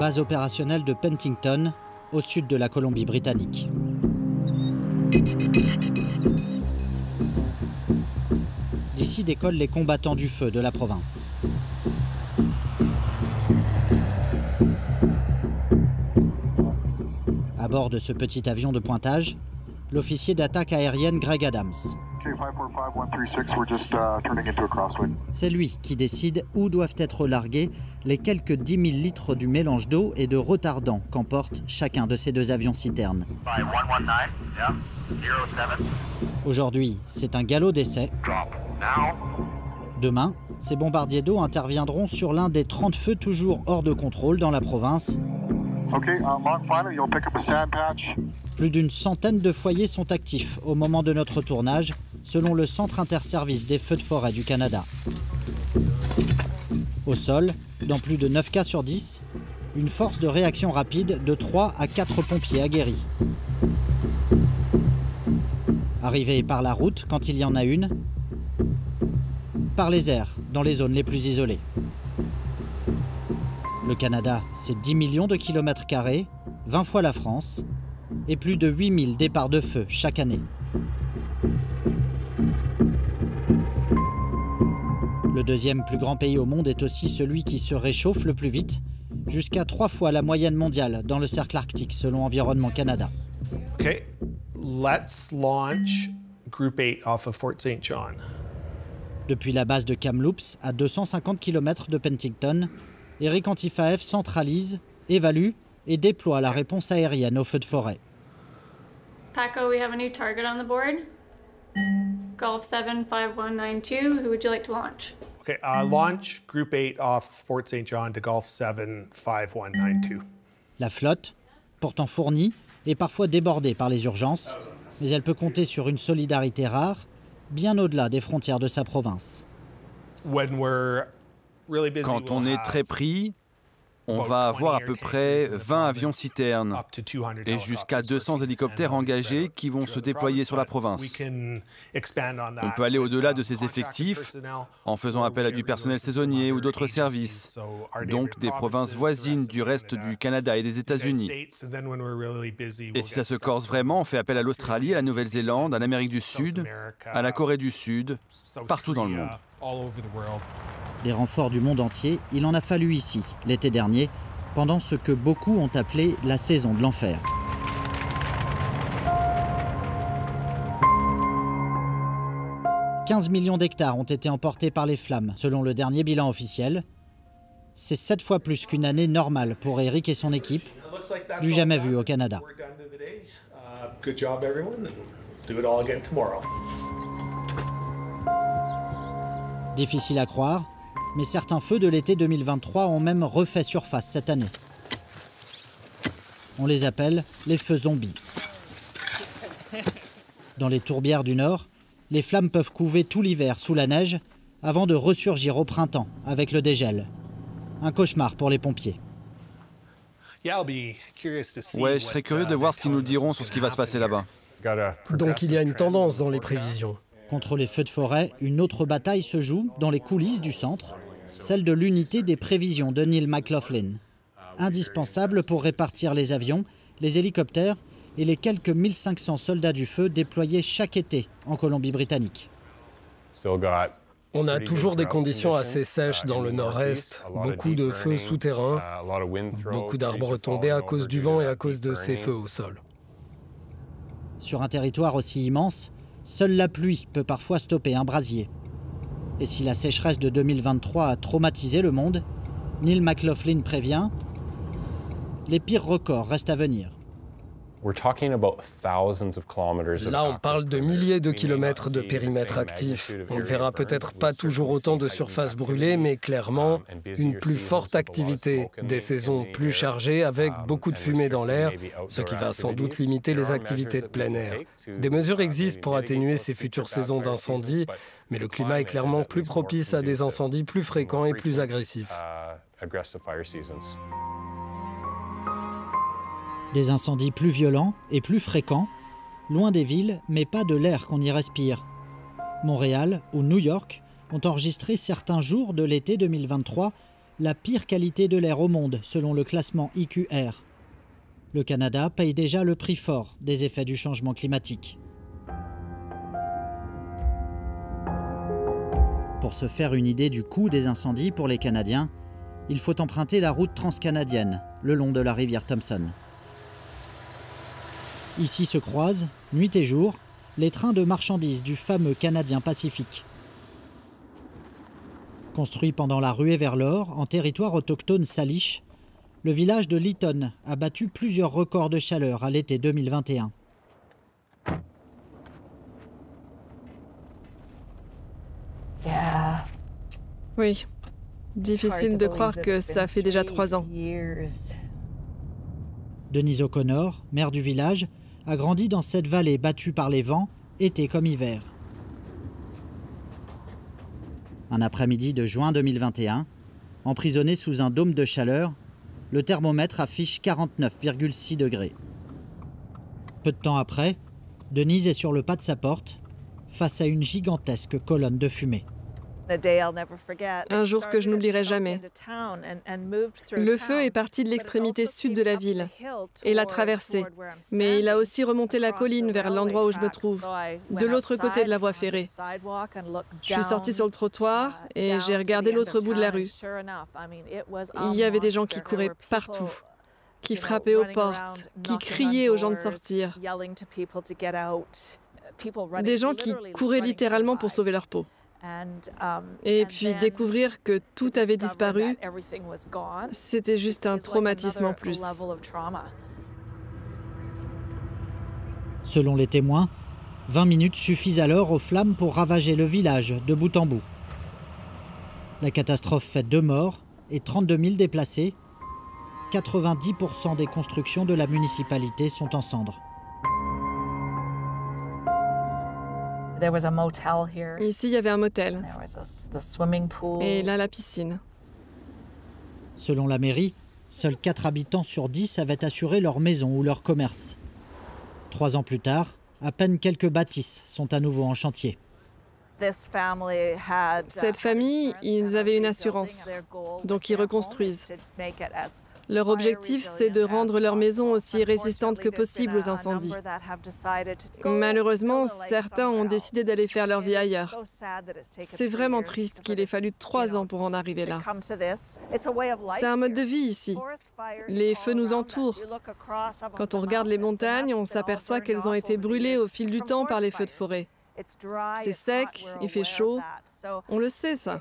base opérationnelle de Penticton, au sud de la Colombie-Britannique. D'ici décollent les combattants du feu de la province. À bord de ce petit avion de pointage, l'officier d'attaque aérienne Greg Adams. C'est lui qui décide où doivent être largués les quelques 10 000 litres du mélange d'eau et de retardant qu'emporte chacun de ces deux avions-citernes. Aujourd'hui, c'est un galop d'essai. Demain, ces bombardiers d'eau interviendront sur l'un des 30 feux toujours hors de contrôle dans la province. Plus d'une centaine de foyers sont actifs au moment de notre tournage, selon le Centre interservice des feux de forêt du Canada. Au sol, dans plus de 9 cas sur 10, une force de réaction rapide de 3 à 4 pompiers aguerris. Arrivés par la route, quand il y en a une, par les airs, dans les zones les plus isolées. Le Canada, c'est 10 millions de kilomètres carrés, 20 fois la France, et plus de 8000 départs de feu chaque année. Le deuxième plus grand pays au monde est aussi celui qui se réchauffe le plus vite, jusqu'à 3 fois la moyenne mondiale dans le cercle arctique, selon Environnement Canada. Okay, let's launch Group 8 off of Fort St. John. Depuis la base de Kamloops, à 250 km de Penticton, Eric Antifaev centralise, évalue et déploie la réponse aérienne aux feux de forêt. Paco, we have a new target on the board. Golf 75192, who would you like to launch? Okay, launch Group 8 off Fort St. John to Golf 75192. La flotte, pourtant fournie et parfois débordée par les urgences, mais elle peut compter sur une solidarité rare, bien au-delà des frontières de sa province. Quand on est très pris, on va avoir à peu près 20 avions-citernes et jusqu'à 200 hélicoptères engagés qui vont se déployer sur la province. On peut aller au-delà de ces effectifs en faisant appel à du personnel saisonnier ou d'autres services, donc des provinces voisines du reste du Canada et des États-Unis. Et si ça se corse vraiment, on fait appel à l'Australie, à la Nouvelle-Zélande, à l'Amérique du Sud, à la Corée du Sud, partout dans le monde. Des renforts du monde entier, il en a fallu ici, l'été dernier, pendant ce que beaucoup ont appelé la saison de l'enfer. « 15 millions d'hectares ont été emportés par les flammes, selon le dernier bilan officiel. C'est 7 fois plus qu'une année normale pour Eric et son équipe, du jamais vu au Canada. Difficile à croire, mais certains feux de l'été 2023 ont même refait surface cette année. On les appelle les feux zombies. Dans les tourbières du Nord, les flammes peuvent couver tout l'hiver sous la neige avant de ressurgir au printemps avec le dégel. Un cauchemar pour les pompiers. Ouais, je serais curieux de voir ce qu'ils nous diront sur ce qui va se passer là-bas. Donc il y a une tendance dans les prévisions. Contre les feux de forêt, une autre bataille se joue dans les coulisses du centre, celle de l'unité des prévisions de Neil McLaughlin. Indispensable pour répartir les avions, les hélicoptères et les quelques 1500 soldats du feu déployés chaque été en Colombie-Britannique. On a toujours des conditions assez sèches dans le nord-est, beaucoup de feux souterrains, beaucoup d'arbres tombés à cause du vent et à cause de ces feux au sol. Sur un territoire aussi immense, seule la pluie peut parfois stopper un brasier. Et si la sécheresse de 2023 a traumatisé le monde, Neil McLaughlin prévient, les pires records restent à venir. Là, on parle de milliers de kilomètres de périmètre actif. On ne verra peut-être pas toujours autant de surfaces brûlées, mais clairement, une plus forte activité, des saisons plus chargées avec beaucoup de fumée dans l'air, ce qui va sans doute limiter les activités de plein air. Des mesures existent pour atténuer ces futures saisons d'incendie, mais le climat est clairement plus propice à des incendies plus fréquents et plus agressifs. Des incendies plus violents et plus fréquents, loin des villes, mais pas de l'air qu'on y respire. Montréal ou New York ont enregistré certains jours de l'été 2023 la pire qualité de l'air au monde selon le classement IQR. Le Canada paye déjà le prix fort des effets du changement climatique. Pour se faire une idée du coût des incendies pour les Canadiens, il faut emprunter la route transcanadienne, le long de la rivière Thompson. Ici se croisent, nuit et jour, les trains de marchandises du fameux Canadien Pacifique. Construit pendant la ruée vers l'or, en territoire autochtone salish, le village de Lytton a battu plusieurs records de chaleur à l'été 2021. Oui, difficile de croire que ça fait déjà 3 ans. Denise O'Connor, maire du village, a grandi dans cette vallée battue par les vents, été comme hiver. Un après-midi de juin 2021, emprisonné sous un dôme de chaleur, le thermomètre affiche 49,6 degrés. Peu de temps après, Denise est sur le pas de sa porte, face à une gigantesque colonne de fumée. Un jour que je n'oublierai jamais. Le feu est parti de l'extrémité sud de la ville et l'a traversé, mais il a aussi remonté la colline vers l'endroit où je me trouve, de l'autre côté de la voie ferrée. Je suis sortie sur le trottoir et j'ai regardé l'autre bout de la rue. Il y avait des gens qui couraient partout, qui frappaient aux portes, qui criaient aux gens de sortir. Des gens qui couraient littéralement pour sauver leur peau. Et puis découvrir que tout avait disparu, c'était juste un traumatisme en plus. Selon les témoins, 20 minutes suffisent alors aux flammes pour ravager le village de bout en bout. La catastrophe fait 2 morts et 32 000 déplacés. 90% des constructions de la municipalité sont en cendres. Ici, il y avait un motel. Et là, la piscine. Selon la mairie, seuls 4 habitants sur 10 avaient assuré leur maison ou leur commerce. 3 ans plus tard, à peine quelques bâtisses sont à nouveau en chantier. Cette famille, ils avaient une assurance, donc ils reconstruisent. Leur objectif, c'est de rendre leur maison aussi résistante que possible aux incendies. Malheureusement, certains ont décidé d'aller faire leur vie ailleurs. C'est vraiment triste qu'il ait fallu 3 ans pour en arriver là. C'est un mode de vie ici. Les feux nous entourent. Quand on regarde les montagnes, on s'aperçoit qu'elles ont été brûlées au fil du temps par les feux de forêt. C'est sec, il fait chaud. On le sait, ça.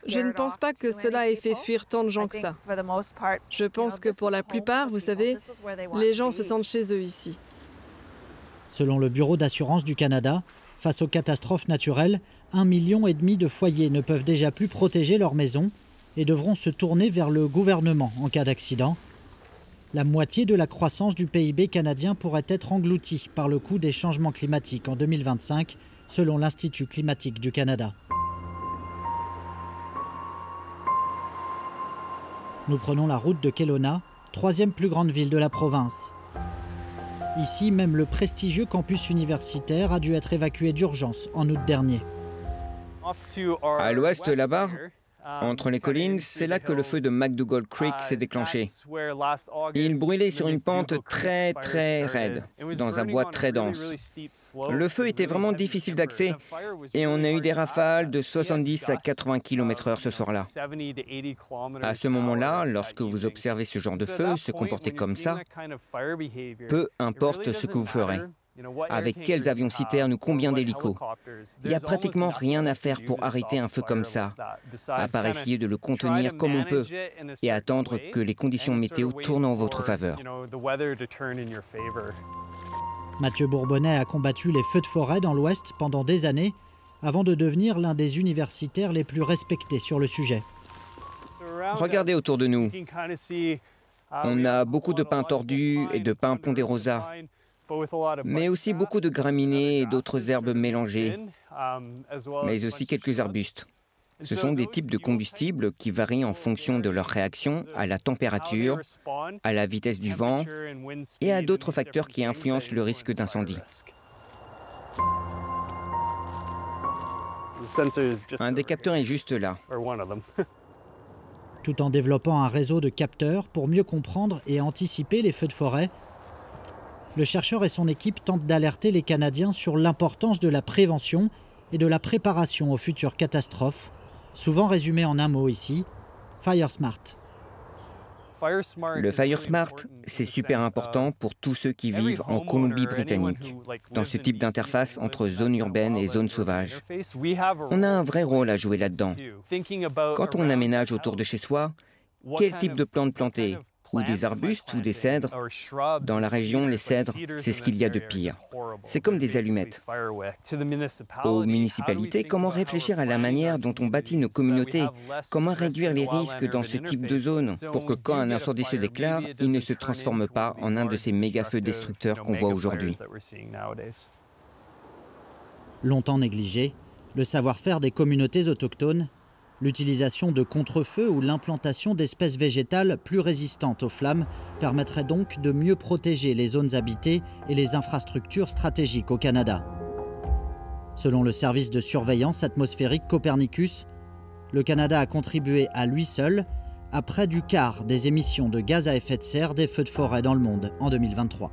Je ne pense pas que cela ait fait fuir tant de gens que ça. Je pense que pour la plupart, vous savez, les gens se sentent chez eux ici. Selon le Bureau d'assurance du Canada, face aux catastrophes naturelles, 1,5 million de foyers ne peuvent déjà plus protéger leur maison et devront se tourner vers le gouvernement en cas d'accident. La moitié de la croissance du PIB canadien pourrait être engloutie par le coût des changements climatiques en 2025, selon l'Institut climatique du Canada. Nous prenons la route de Kelowna, 3e plus grande ville de la province. Ici, même le prestigieux campus universitaire a dû être évacué d'urgence en août dernier. À l'ouest, là-bas, entre les collines, c'est là que le feu de McDougall Creek s'est déclenché. Il brûlait sur une pente très raide, dans un bois très dense. Le feu était vraiment difficile d'accès et on a eu des rafales de 70 à 80 km/h ce soir-là. À ce moment-là, lorsque vous observez ce genre de feu se comporter comme ça, peu importe ce que vous ferez. Avec quels avions-citernes ou combien d'hélicos. Il n'y a pratiquement rien à faire pour arrêter un feu comme ça, à part essayer de le contenir comme on peut et attendre que les conditions météo tournent en votre faveur. Mathieu Bourbonnais a combattu les feux de forêt dans l'Ouest pendant des années, avant de devenir l'un des universitaires les plus respectés sur le sujet. Regardez autour de nous. On a beaucoup de pins tordus et de pins ponderosa, mais aussi beaucoup de graminées et d'autres herbes mélangées, mais aussi quelques arbustes. Ce sont des types de combustibles qui varient en fonction de leur réaction à la température, à la vitesse du vent et à d'autres facteurs qui influencent le risque d'incendie. Un des capteurs est juste là. Tout en développant un réseau de capteurs pour mieux comprendre et anticiper les feux de forêt, le chercheur et son équipe tentent d'alerter les Canadiens sur l'importance de la prévention et de la préparation aux futures catastrophes, souvent résumée en un mot ici, FireSmart. Le FireSmart, c'est super important pour tous ceux qui vivent en Colombie-Britannique, dans ce type d'interface entre zone urbaine et zone sauvage. On a un vrai rôle à jouer là-dedans. Quand on aménage autour de chez soi, quel type de plantes planter? Ou des arbustes ou des cèdres? Dans la région, les cèdres, c'est ce qu'il y a de pire. C'est comme des allumettes. Aux municipalités, comment réfléchir à la manière dont on bâtit nos communautés? Comment réduire les risques dans ce type de zone pour que quand un incendie se déclare, il ne se transforme pas en un de ces méga-feux destructeurs qu'on voit aujourd'hui? Longtemps négligé, le savoir-faire des communautés autochtones, l'utilisation de contre-feux ou l'implantation d'espèces végétales plus résistantes aux flammes permettrait donc de mieux protéger les zones habitées et les infrastructures stratégiques au Canada. Selon le service de surveillance atmosphérique Copernicus, le Canada a contribué à lui seul à près du quart des émissions de gaz à effet de serre des feux de forêt dans le monde en 2023.